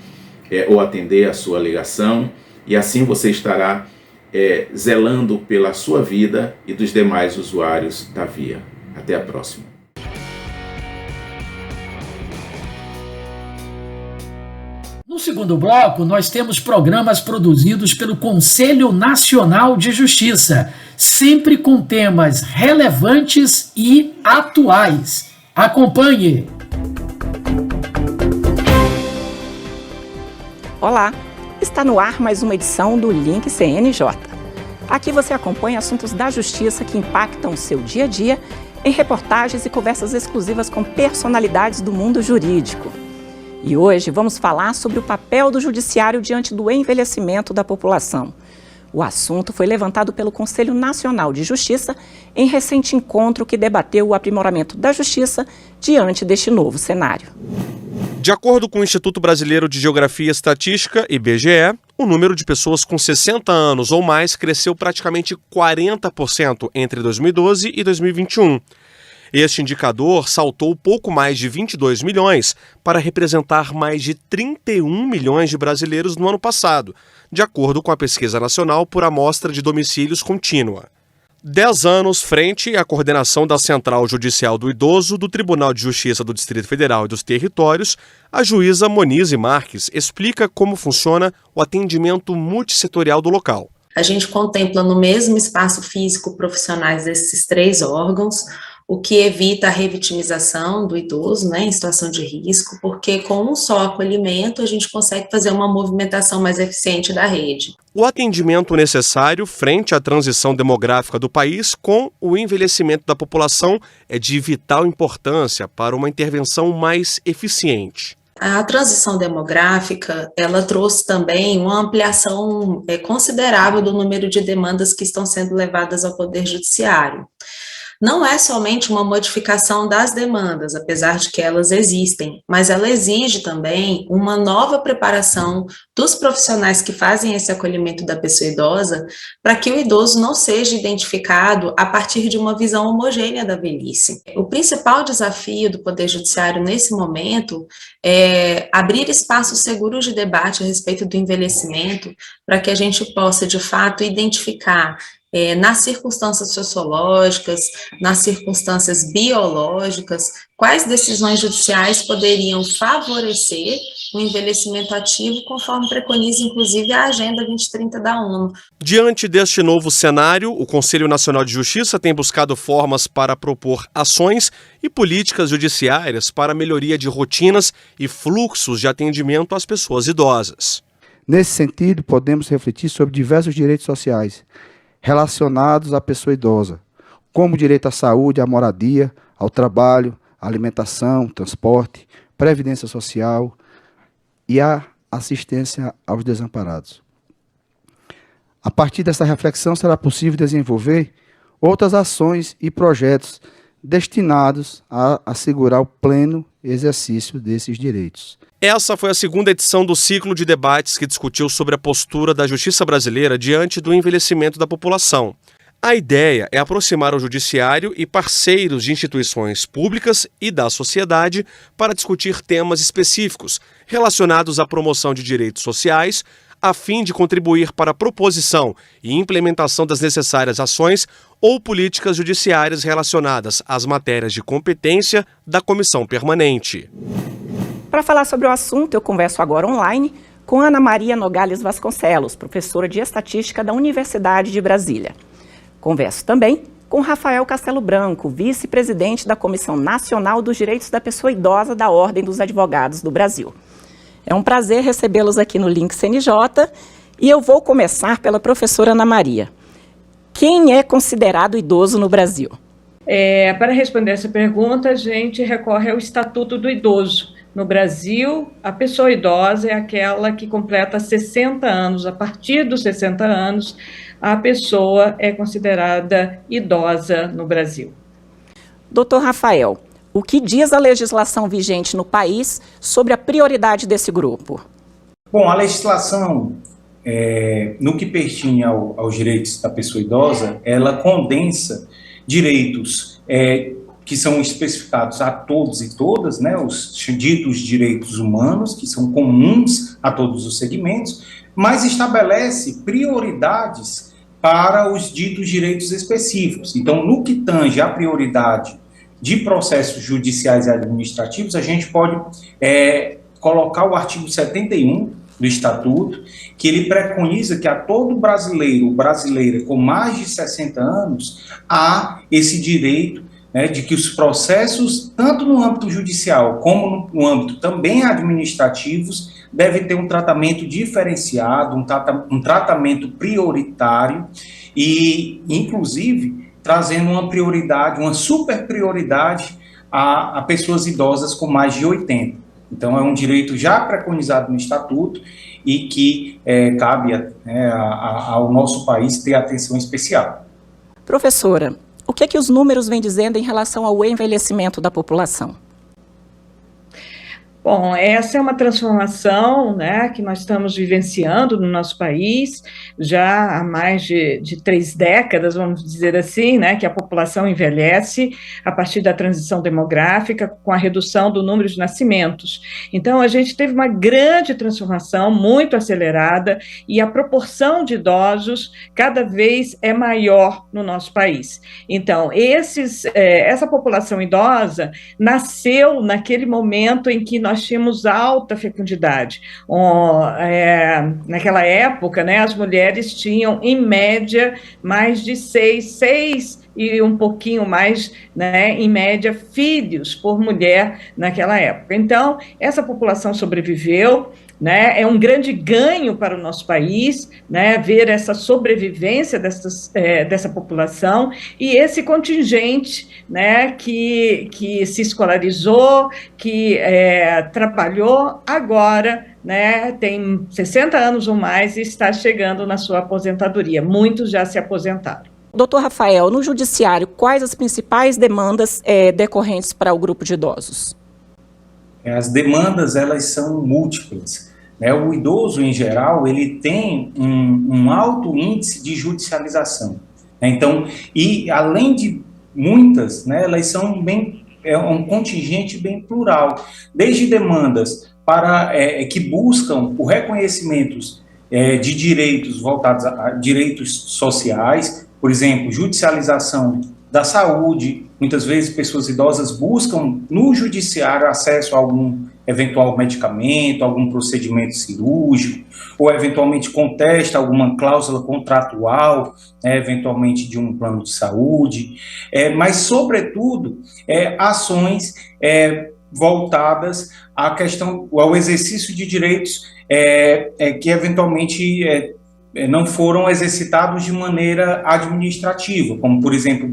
ou atender a sua ligação, e assim você estará zelando pela sua vida e dos demais usuários da via. Até a próxima. No segundo bloco, nós temos programas produzidos pelo Conselho Nacional de Justiça, sempre com temas relevantes e atuais. Acompanhe! Olá, está no ar mais uma edição do Link CNJ. Aqui você acompanha assuntos da justiça que impactam o seu dia a dia em reportagens e conversas exclusivas com personalidades do mundo jurídico. E hoje vamos falar sobre o papel do judiciário diante do envelhecimento da população. O assunto foi levantado pelo Conselho Nacional de Justiça em recente encontro que debateu o aprimoramento da justiça diante deste novo cenário. De acordo com o Instituto Brasileiro de Geografia e Estatística, IBGE, o número de pessoas com 60 anos ou mais cresceu praticamente 40% entre 2012 e 2021. Este indicador saltou pouco mais de 22 milhões para representar mais de 31 milhões de brasileiros no ano passado, de acordo com a Pesquisa Nacional por Amostra de Domicílios Contínua. 10 anos frente à coordenação da Central Judicial do Idoso do Tribunal de Justiça do Distrito Federal e dos Territórios, a juíza Monize Marques explica como funciona o atendimento multissetorial do local. A gente contempla no mesmo espaço físico profissionais desses 3 órgãos, o que evita a revitimização do idoso, né, em situação de risco, porque com um só acolhimento a gente consegue fazer uma movimentação mais eficiente da rede. O atendimento necessário frente à transição demográfica do país com o envelhecimento da população é de vital importância para uma intervenção mais eficiente. A transição demográfica, ela trouxe também uma ampliação considerável do número de demandas que estão sendo levadas ao Poder Judiciário. Não é somente uma modificação das demandas, apesar de que elas existem, mas ela exige também uma nova preparação dos profissionais que fazem esse acolhimento da pessoa idosa, para que o idoso não seja identificado a partir de uma visão homogênea da velhice. O principal desafio do Poder Judiciário nesse momento é abrir espaços seguros de debate a respeito do envelhecimento, para que a gente possa, de fato, identificar nas circunstâncias sociológicas, nas circunstâncias biológicas, quais decisões judiciais poderiam favorecer o envelhecimento ativo, conforme preconiza, inclusive, a Agenda 2030 da ONU. Diante deste novo cenário, o Conselho Nacional de Justiça tem buscado formas para propor ações e políticas judiciárias para a melhoria de rotinas e fluxos de atendimento às pessoas idosas. Nesse sentido, podemos refletir sobre diversos direitos sociais relacionados à pessoa idosa, como o direito à saúde, à moradia, ao trabalho, à alimentação, transporte, previdência social e à assistência aos desamparados. A partir dessa reflexão, será possível desenvolver outras ações e projetos destinados a assegurar o pleno exercício desses direitos. Essa foi a segunda edição do ciclo de debates que discutiu sobre a postura da justiça brasileira diante do envelhecimento da população. A ideia é aproximar o judiciário e parceiros de instituições públicas e da sociedade para discutir temas específicos relacionados à promoção de direitos sociais, a fim de contribuir para a proposição e implementação das necessárias ações ou políticas judiciárias relacionadas às matérias de competência da comissão permanente. Para falar sobre o assunto, eu converso agora online com Ana Maria Nogales Vasconcelos, professora de Estatística da Universidade de Brasília. Converso também com Rafael Castelo Branco, vice-presidente da Comissão Nacional dos Direitos da Pessoa Idosa da Ordem dos Advogados do Brasil. É um prazer recebê-los aqui no Link CNJ e eu vou começar pela professora Ana Maria. Quem é considerado idoso no Brasil? Para responder essa pergunta, a gente recorre ao Estatuto do Idoso. No Brasil, a pessoa idosa é aquela que completa 60 anos. A partir dos 60 anos, a pessoa é considerada idosa no Brasil. Doutor Rafael, o que diz a legislação vigente no país sobre a prioridade desse grupo? Bom, a legislação, no que pertine aos direitos da pessoa idosa, ela condensa direitos que são especificados a todos e todas, né, os ditos direitos humanos, que são comuns a todos os segmentos, mas estabelece prioridades para os ditos direitos específicos. Então, no que tange a prioridade de processos judiciais e administrativos, a gente pode colocar o artigo 71 do Estatuto, que ele preconiza que a todo brasileiro ou brasileira com mais de 60 anos há esse direito de que os processos, tanto no âmbito judicial como no âmbito também administrativos, devem ter um tratamento diferenciado, um tratamento prioritário e, inclusive, trazendo uma prioridade, uma super prioridade a pessoas idosas com mais de 80. Então, é um direito já preconizado no Estatuto e que cabe ao nosso país ter atenção especial. Professora, o que os números vêm dizendo em relação ao envelhecimento da população? Bom, essa é uma transformação, né, que nós estamos vivenciando no nosso país já há mais de 3 décadas, vamos dizer assim, né, que a população envelhece a partir da transição demográfica com a redução do número de nascimentos. Então, a gente teve uma grande transformação, muito acelerada, e a proporção de idosos cada vez é maior no nosso país. Então, essa população idosa nasceu naquele momento em que nós nós tínhamos alta fecundidade. Naquela época, né, as mulheres tinham, em média, mais de seis e um pouquinho mais, né, em média, filhos por mulher naquela época. Então, essa população sobreviveu, né, é um grande ganho para o nosso país, né, ver essa sobrevivência dessa população e esse contingente, né, que se escolarizou, que trabalhou agora, né, tem 60 anos ou mais e está chegando na sua aposentadoria. Muitos já se aposentaram. Doutor Rafael, no judiciário, quais as principais demandas decorrentes para o grupo de idosos? As demandas, elas são múltiplas. O idoso, em geral, ele tem um alto índice de judicialização. Então, e além de muitas, né, elas são um contingente bem plural, desde demandas que buscam o reconhecimento de direitos voltados a direitos sociais, por exemplo, judicialização da saúde. Muitas vezes pessoas idosas buscam no judiciário acesso a algum eventual medicamento, algum procedimento cirúrgico, ou eventualmente contesta alguma cláusula contratual, eventualmente de um plano de saúde, mas, sobretudo, ações voltadas à questão, ao exercício de direitos que eventualmente não foram exercitados de maneira administrativa, como, por exemplo,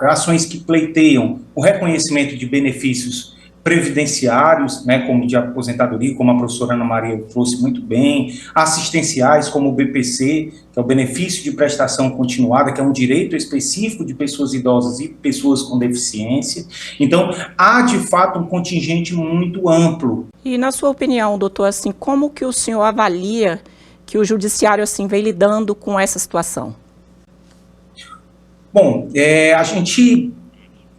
ações que pleiteiam o reconhecimento de benefícios previdenciários, né, como de aposentadoria, como a professora Ana Maria trouxe muito bem, assistenciais, como o BPC, que é o benefício de prestação continuada, que é um direito específico de pessoas idosas e pessoas com deficiência. Então, há, de fato, um contingente muito amplo. E, na sua opinião, doutor, assim, como que o senhor avalia que o judiciário assim vem lidando com essa situação? Bom, a gente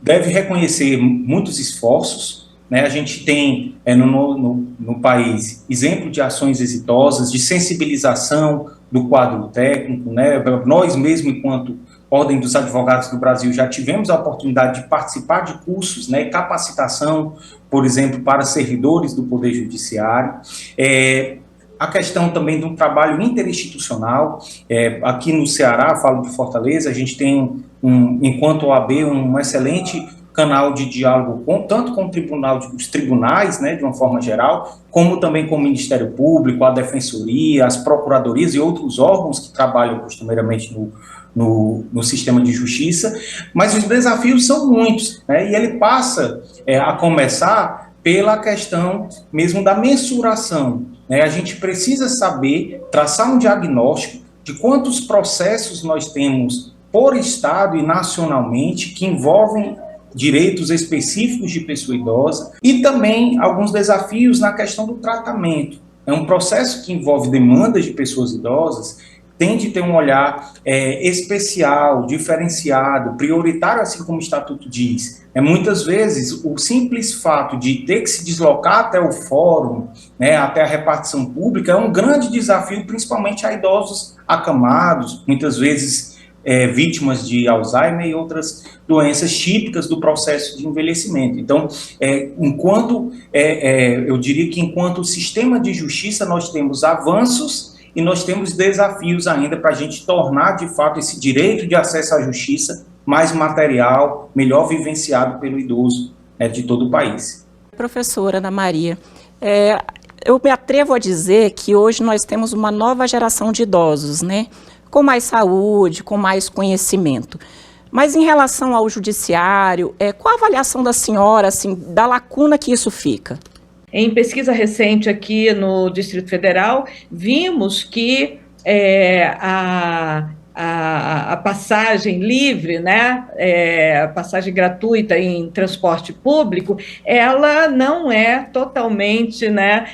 deve reconhecer muitos esforços, né? A gente tem no país exemplo de ações exitosas, de sensibilização do quadro técnico, né? Nós mesmo, enquanto Ordem dos Advogados do Brasil, já tivemos a oportunidade de participar de cursos, né, capacitação, por exemplo, para servidores do Poder Judiciário. A questão também de um trabalho interinstitucional. Aqui no Ceará, falo de Fortaleza, a gente tem, enquanto OAB, um excelente canal de diálogo tanto com os tribunais, né, de uma forma geral, como também com o Ministério Público, a Defensoria, as Procuradorias e outros órgãos que trabalham costumeiramente no sistema de justiça, mas os desafios são muitos, né, e ele passa a começar pela questão mesmo da mensuração. A gente precisa saber, traçar um diagnóstico de quantos processos nós temos por estado e nacionalmente que envolvem direitos específicos de pessoa idosa e também alguns desafios na questão do tratamento. É um processo que envolve demandas de pessoas idosas, tem de ter um olhar especial, diferenciado, prioritário, assim como o Estatuto diz. Muitas vezes, o simples fato de ter que se deslocar até o fórum, né, até a repartição pública, é um grande desafio, principalmente a idosos acamados, muitas vezes vítimas de Alzheimer e outras doenças típicas do processo de envelhecimento. Então, eu diria que enquanto sistema de justiça, nós temos avanços e nós temos desafios ainda para a gente tornar, de fato, esse direito de acesso à justiça mais material, melhor vivenciado pelo idoso de todo o país. Professora Ana Maria, eu me atrevo a dizer que hoje nós temos uma nova geração de idosos, né? Com mais saúde, com mais conhecimento. Mas em relação ao judiciário, qual a avaliação da senhora, assim, da lacuna que isso fica? Em pesquisa recente aqui no Distrito Federal, vimos que a passagem livre, né, a passagem gratuita em transporte público, ela não é totalmente, né,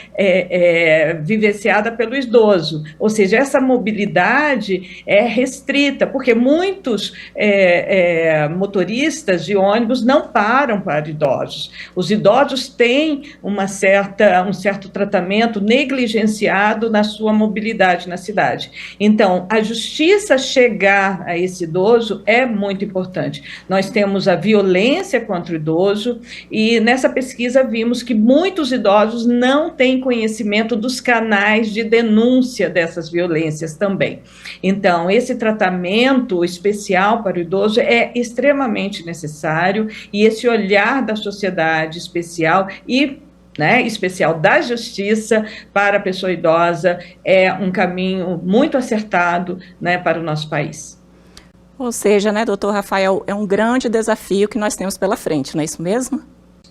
vivenciada pelo idoso, ou seja, essa mobilidade é restrita, porque muitos motoristas de ônibus não param para idosos. Os idosos têm um certo tratamento negligenciado na sua mobilidade na cidade. Então, a justiça chegar a esse idoso é muito importante. Nós temos a violência contra o idoso e nessa pesquisa vimos que muitos idosos não têm conhecimento dos canais de denúncia dessas violências também. Então, esse tratamento especial para o idoso é extremamente necessário e esse olhar da sociedade especial e especial da justiça para a pessoa idosa é um caminho muito acertado, para o nosso país. Ou seja, doutor Rafael, é um grande desafio que nós temos pela frente, não é isso mesmo?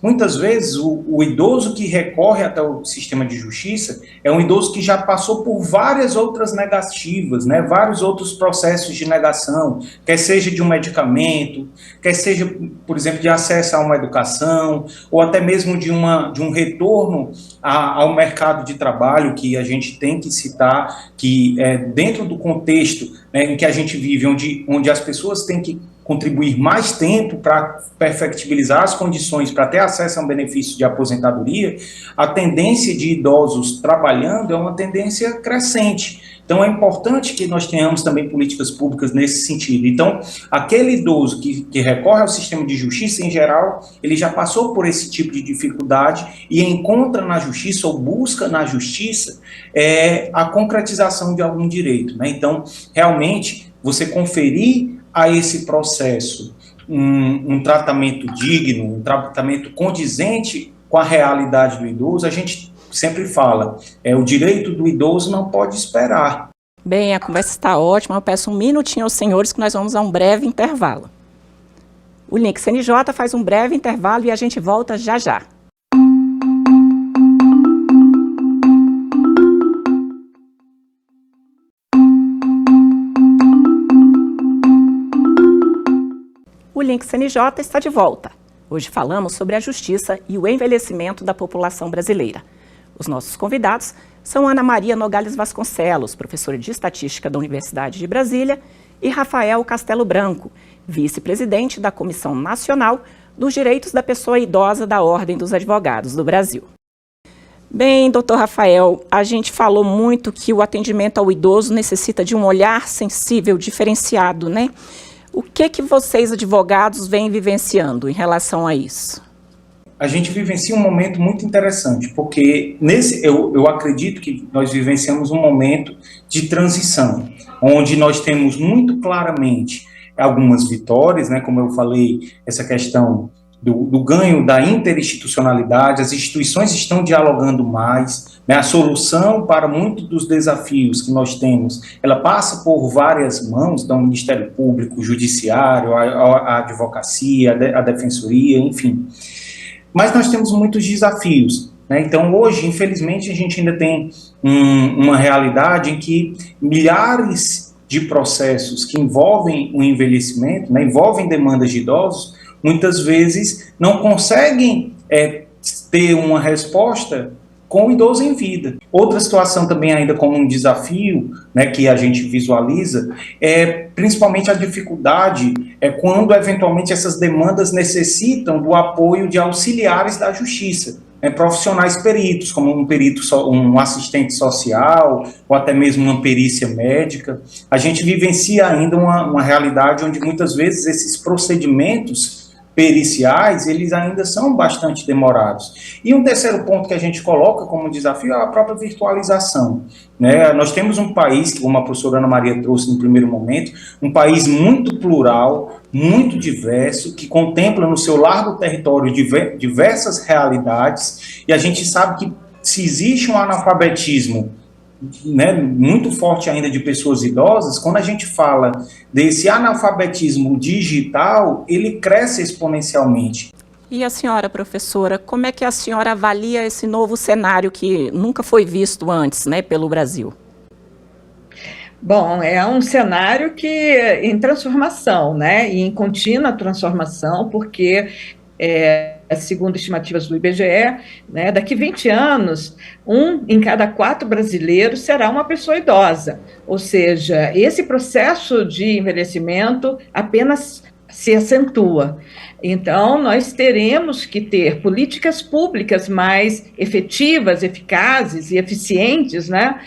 Muitas vezes, o idoso que recorre até o sistema de justiça é um idoso que já passou por várias outras negativas, vários outros processos de negação, quer seja de um medicamento, quer seja, por exemplo, de acesso a uma educação, ou até mesmo de um retorno ao mercado de trabalho, que a gente tem que citar, que é dentro do contexto em que a gente vive, onde as pessoas têm que contribuir mais tempo para perfectibilizar as condições para ter acesso a um benefício de aposentadoria, a tendência de idosos trabalhando é uma tendência crescente. Então, é importante que nós tenhamos também políticas públicas nesse sentido. Então, aquele idoso que recorre ao sistema de justiça, em geral, ele já passou por esse tipo de dificuldade e encontra na justiça ou busca na justiça a concretização de algum direito. Então, realmente, você conferir a esse processo um tratamento digno, um tratamento condizente com a realidade do idoso, a gente sempre fala, o direito do idoso não pode esperar. Bem, a conversa está ótima, eu peço um minutinho aos senhores que nós vamos a um breve intervalo. O Link CNJ faz um breve intervalo e a gente volta já já. O Link CNJ está de volta. Hoje falamos sobre a justiça e o envelhecimento da população brasileira. Os nossos convidados são Ana Maria Nogales Vasconcelos, professora de Estatística da Universidade de Brasília, e Rafael Castelo Branco, vice-presidente da Comissão Nacional dos Direitos da Pessoa Idosa da Ordem dos Advogados do Brasil. Bem, doutor Rafael, a gente falou muito que o atendimento ao idoso necessita de um olhar sensível, diferenciado, O que vocês, advogados, vêm vivenciando em relação a isso? A gente vivencia um momento muito interessante, porque eu acredito que nós vivenciamos um momento de transição, onde nós temos muito claramente algumas vitórias, como eu falei, essa questão do ganho da interinstitucionalidade, as instituições estão dialogando mais, a solução para muitos dos desafios que nós temos, ela passa por várias mãos, então o Ministério Público, o Judiciário, a Advocacia, a Defensoria, enfim. Mas nós temos muitos desafios, Então hoje, infelizmente, a gente ainda tem uma realidade em que milhares de processos que envolvem o envelhecimento, envolvem demandas de idosos, muitas vezes não conseguem ter uma resposta com o idoso em vida. Outra situação também ainda como um desafio, que a gente visualiza, é principalmente a dificuldade quando eventualmente essas demandas necessitam do apoio de auxiliares da justiça, profissionais peritos, como um perito, um assistente social, ou até mesmo uma perícia médica. A gente vivencia ainda uma realidade onde muitas vezes esses procedimentos periciais, eles ainda são bastante demorados. E um terceiro ponto que a gente coloca como desafio é a própria virtualização. Nós temos um país, como a professora Ana Maria trouxe no primeiro momento, um país muito plural, muito diverso, que contempla no seu largo território diversas realidades, e a gente sabe que se existe um analfabetismo muito forte ainda de pessoas idosas, quando a gente fala desse analfabetismo digital, ele cresce exponencialmente. E a senhora, professora, como é que a senhora avalia esse novo cenário que nunca foi visto antes, pelo Brasil? Bom, é um cenário em transformação, e em contínua transformação, porque segundo estimativas do IBGE, daqui 20 anos, 1 em cada 4 brasileiros será uma pessoa idosa. Ou seja, esse processo de envelhecimento apenas se acentua. Então, nós teremos que ter políticas públicas mais efetivas, eficazes e eficientes, né,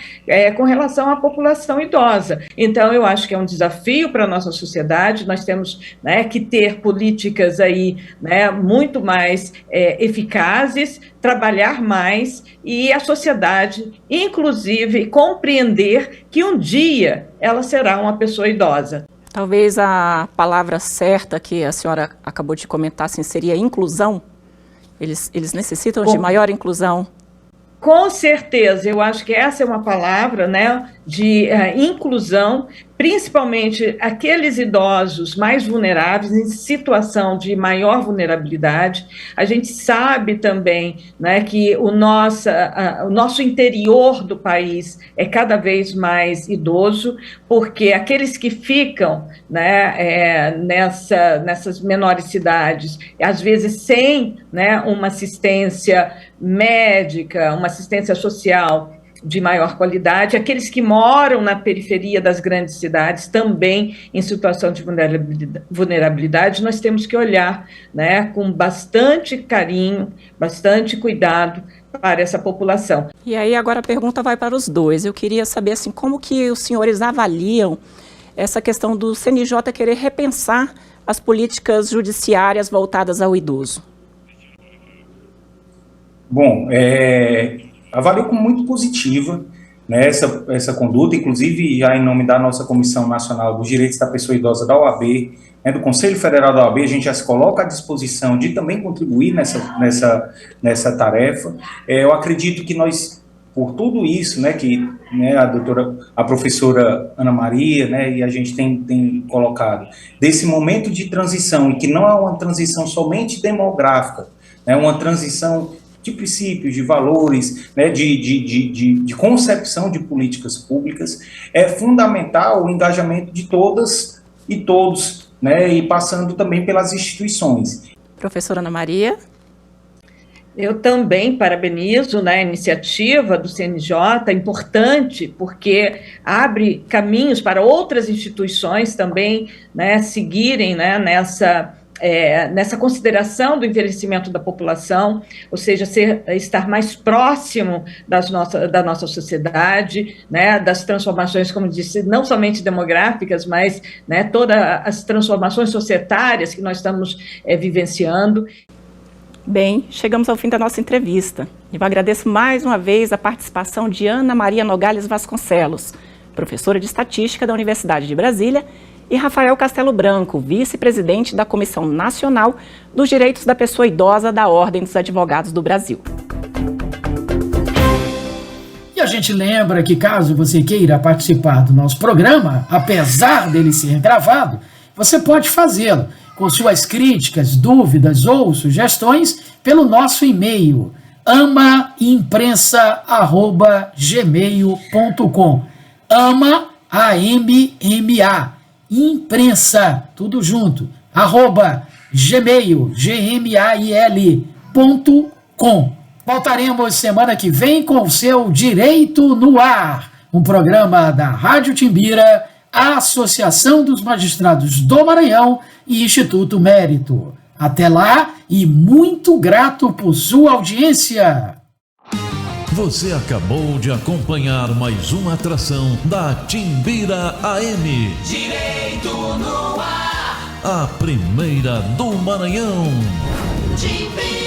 com relação à população idosa. Então, eu acho que é um desafio para a nossa sociedade, nós temos, né, que ter políticas aí, né, muito mais eficazes, trabalhar mais e a sociedade, inclusive, compreender que um dia ela será uma pessoa idosa. Talvez a palavra certa que a senhora acabou de comentar assim, seria inclusão. Eles necessitam de maior inclusão. Com certeza, eu acho que essa é uma palavra, né, de inclusão, principalmente aqueles idosos mais vulneráveis, em situação de maior vulnerabilidade. A gente sabe também, né, que o nosso interior do país é cada vez mais idoso, porque aqueles que ficam, né, nessas menores cidades, às vezes sem, né, uma assistência médica, uma assistência social de maior qualidade, aqueles que moram na periferia das grandes cidades, também em situação de vulnerabilidade, nós temos que olhar, né, com bastante carinho, bastante cuidado para essa população. E aí agora a pergunta vai para os dois. Eu queria saber assim, como que os senhores avaliam essa questão do CNJ querer repensar as políticas judiciárias voltadas ao idoso? Bom, avalio como muito positiva, né, essa conduta, inclusive já em nome da nossa Comissão Nacional dos Direitos da Pessoa Idosa da OAB, né, do Conselho Federal da OAB, a gente já se coloca à disposição de também contribuir nessa tarefa. Eu acredito que nós, por tudo isso, né, que, né, a professora Ana Maria, né, e a gente tem colocado, desse momento de transição, e que não é uma transição somente demográfica, é uma transição de princípios, de valores, né, de concepção de políticas públicas, é fundamental o engajamento de todas e todos, né, e passando também pelas instituições. Professora Ana Maria? Eu também parabenizo, né, a iniciativa do CNJ, importante, porque abre caminhos para outras instituições também, né, seguirem, né, nessa consideração do envelhecimento da população, ou seja, estar mais próximo da nossa sociedade, né, das transformações, como disse, não somente demográficas, mas, né, todas as transformações societárias que nós estamos vivenciando. Bem, chegamos ao fim da nossa entrevista. Eu agradeço mais uma vez a participação de Ana Maria Nogales Vasconcelos, professora de Estatística da Universidade de Brasília, e Rafael Castelo Branco, vice-presidente da Comissão Nacional dos Direitos da Pessoa Idosa da Ordem dos Advogados do Brasil. E a gente lembra que caso você queira participar do nosso programa, apesar dele ser gravado, você pode fazê-lo com suas críticas, dúvidas ou sugestões pelo nosso e-mail amaimprensa@gmail.com. AMA, imprensa, tudo junto, @gmail.com. Voltaremos semana que vem com o seu Direito no Ar, um programa da Rádio Timbira, a Associação dos Magistrados do Maranhão e Instituto Mérito. Até lá e muito grato por sua audiência. Você acabou de acompanhar mais uma atração da Timbira AM. Direito no Ar. A primeira do Maranhão. Timbira.